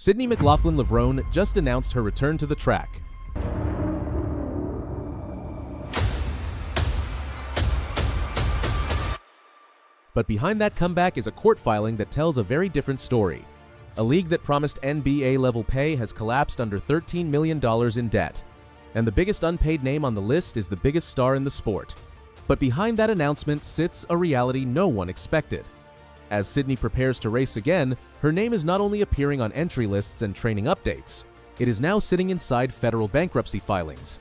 Sydney McLaughlin Levrone just announced her return to the track. But behind that comeback is a court filing that tells a very different story. A league that promised NBA-level pay has collapsed under $13 million in debt. And the biggest unpaid name on the list is the biggest star in the sport. But behind that announcement sits a reality no one expected. As Sydney prepares to race again, her name is not only appearing on entry lists and training updates, it is now sitting inside federal bankruptcy filings.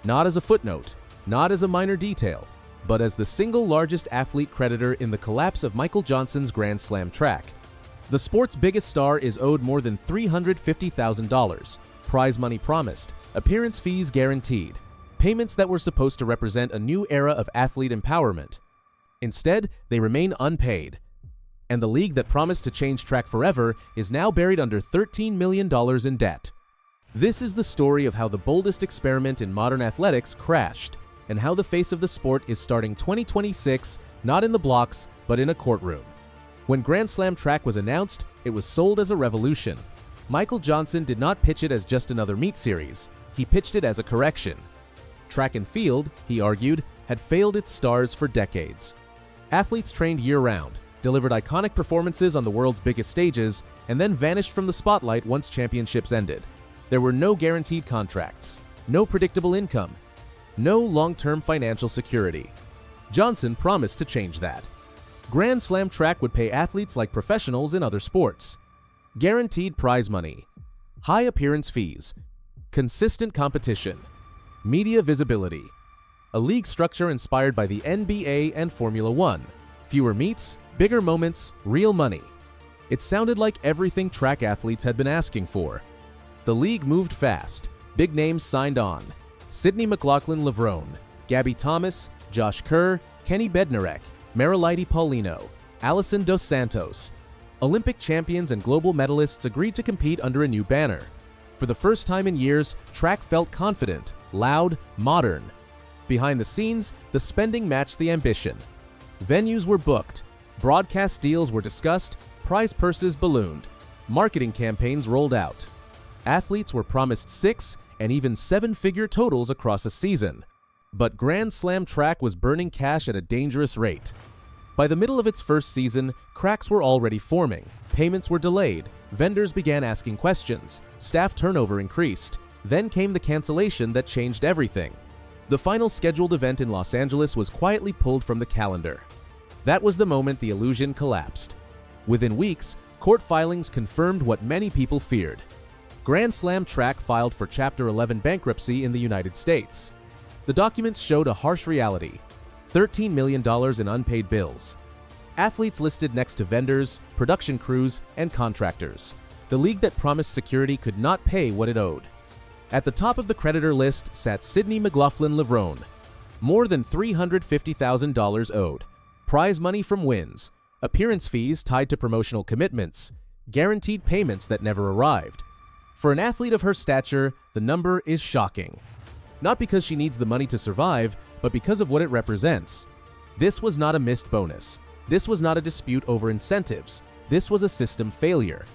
Not as a footnote, not as a minor detail, but as the single largest athlete creditor in the collapse of Michael Johnson's Grand Slam track. The sport's biggest star is owed more than $350,000, prize money promised, appearance fees guaranteed, payments that were supposed to represent a new era of athlete empowerment. Instead, they remain unpaid. And the league that promised to change track forever is now buried under $13 million in debt. This is the story of how the boldest experiment in modern athletics crashed, and how the face of the sport is starting 2026 not in the blocks, but in a courtroom. When Grand Slam track was announced, it was sold as a revolution. Michael Johnson did not pitch it as just another meet series, he pitched it as a correction. Track and field, he argued, had failed its stars for decades. Athletes trained year-round, delivered iconic performances on the world's biggest stages, and then vanished from the spotlight once championships ended. There were no guaranteed contracts, no predictable income, no long-term financial security. Johnson promised to change that. Grand Slam track would pay athletes like professionals in other sports. Guaranteed prize money, high appearance fees, consistent competition, media visibility, a league structure inspired by the NBA and Formula One, fewer meets, bigger moments, real money. It sounded like everything track athletes had been asking for. The league moved fast. Big names signed on. Sydney McLaughlin Levrone, Gabby Thomas, Josh Kerr, Kenny Bednarek, Marilady Paulino, Alison Dos Santos. Olympic champions and global medalists agreed to compete under a new banner. For the first time in years, track felt confident, loud, modern. Behind the scenes, the spending matched the ambition. Venues were booked, broadcast deals were discussed, prize purses ballooned, marketing campaigns rolled out. Athletes were promised 6- and even 7-figure totals across a season. But Grand Slam track was burning cash at a dangerous rate. By the middle of its first season, cracks were already forming, payments were delayed, vendors began asking questions, staff turnover increased. Then came the cancellation that changed everything. The final scheduled event in Los Angeles was quietly pulled from the calendar. That was the moment the illusion collapsed. Within weeks, court filings confirmed what many people feared. Grand Slam track filed for Chapter 11 bankruptcy in the United States. The documents showed a harsh reality: $13 million in unpaid bills. Athletes listed next to vendors, production crews, and contractors. The league that promised security could not pay what it owed. At the top of the creditor list sat Sydney McLaughlin Levrone. More than $350,000 owed, prize money from wins, appearance fees tied to promotional commitments, guaranteed payments that never arrived. For an athlete of her stature, the number is shocking. Not because she needs the money to survive, but because of what it represents. This was not a missed bonus. This was not a dispute over incentives. This was a system failure.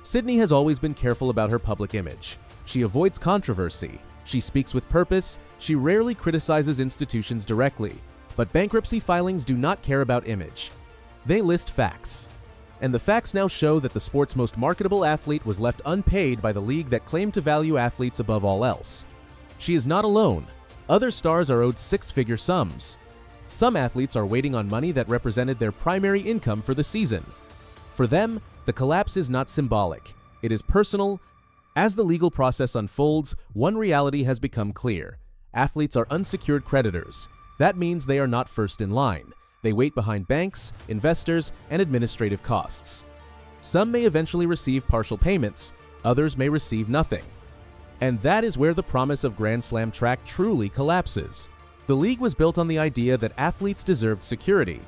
Sydney has always been careful about her public image. She avoids controversy. She speaks with purpose. She rarely criticizes institutions directly. But bankruptcy filings do not care about image. They list facts. And the facts now show that the sport's most marketable athlete was left unpaid by the league that claimed to value athletes above all else. She is not alone. Other stars are owed 6-figure sums. Some athletes are waiting on money that represented their primary income for the season. For them, the collapse is not symbolic. It is personal. As the legal process unfolds, one reality has become clear. Athletes are unsecured creditors. That means they are not first in line. They wait behind banks, investors, and administrative costs. Some may eventually receive partial payments, others may receive nothing. And that is where the promise of Grand Slam track truly collapses. The league was built on the idea that athletes deserved security.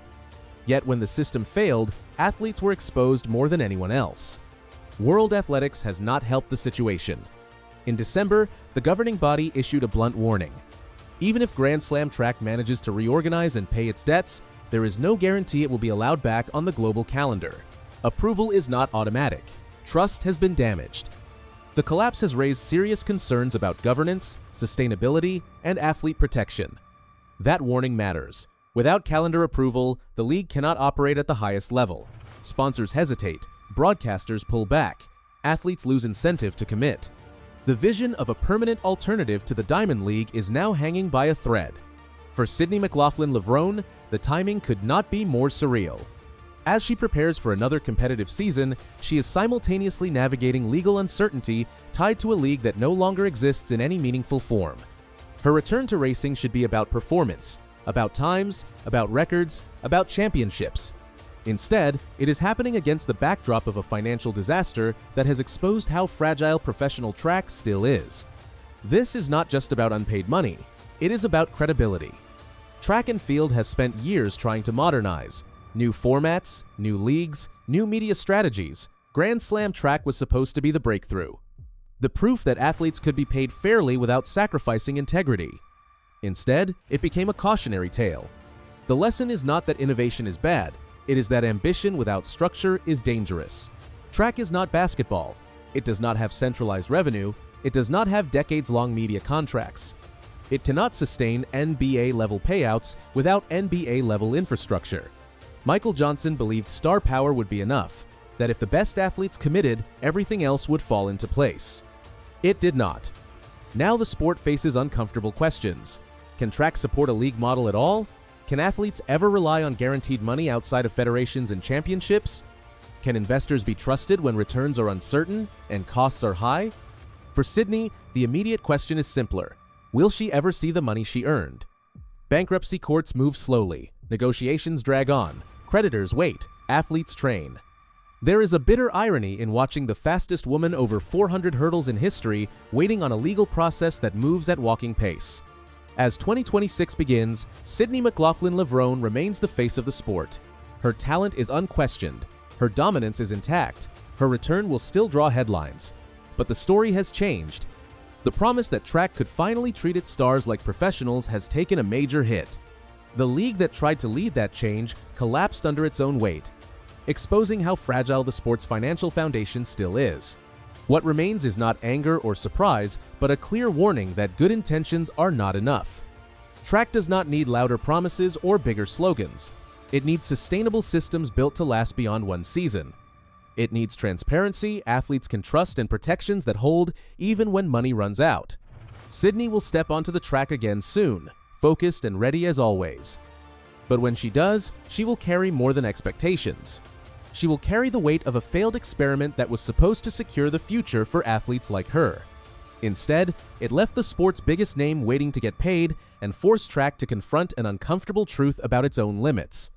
Yet when the system failed, athletes were exposed more than anyone else. World athletics has not helped the situation. In December, the governing body issued a blunt warning. Even if Grand Slam track manages to reorganize and pay its debts, there is no guarantee it will be allowed back on the global calendar. Approval is not automatic. trust has been damaged. The collapse has raised serious concerns about governance, sustainability, and athlete protection. That warning matters. Without calendar approval, the league cannot operate at the highest level. Sponsors hesitate, broadcasters pull back, athletes lose incentive to commit. The vision of a permanent alternative to the Diamond League is now hanging by a thread. For Sydney McLaughlin Levrone, the timing could not be more surreal. As she prepares for another competitive season, she is simultaneously navigating legal uncertainty tied to a league that no longer exists in any meaningful form. Her return to racing should be about performance, about times, about records, about championships. Instead, it is happening against the backdrop of a financial disaster that has exposed how fragile professional track still is. This is not just about unpaid money, it is about credibility. Track and field has spent years trying to modernize. New formats, new leagues, new media strategies. Grand Slam track was supposed to be the breakthrough. The proof that athletes could be paid fairly without sacrificing integrity. Instead, it became a cautionary tale. The lesson is not that innovation is bad, it is that ambition without structure is dangerous. Track is not basketball. It does not have centralized revenue. It does not have decades-long media contracts. It cannot sustain NBA-level payouts without NBA-level infrastructure. Michael Johnson believed star power would be enough, that if the best athletes committed, everything else would fall into place. It did not. Now the sport faces uncomfortable questions. Can track support a league model at all? Can athletes ever rely on guaranteed money outside of federations and championships? Can investors be trusted when returns are uncertain and costs are high? For Sydney, the immediate question is simpler. Will she ever see the money she earned? Bankruptcy courts move slowly. Negotiations drag on. Creditors wait, athletes train. There is a bitter irony in watching the fastest woman over 400 hurdles in history waiting on a legal process that moves at walking pace. As 2026 begins, Sydney McLaughlin Levrone remains the face of the sport. Her talent is unquestioned, her dominance is intact, her return will still draw headlines. But the story has changed. The promise that track could finally treat its stars like professionals has taken a major hit. The league that tried to lead that change collapsed under its own weight, exposing how fragile the sport's financial foundation still is. What remains is not anger or surprise, but a clear warning that good intentions are not enough. Track does not need louder promises or bigger slogans. It needs sustainable systems built to last beyond one season. It needs transparency athletes can trust and protections that hold even when money runs out. Sydney will step onto the track again soon, focused and ready as always. But when she does, she will carry more than expectations. She will carry the weight of a failed experiment that was supposed to secure the future for athletes like her. Instead, it left the sport's biggest name waiting to get paid and forced track to confront an uncomfortable truth about its own limits.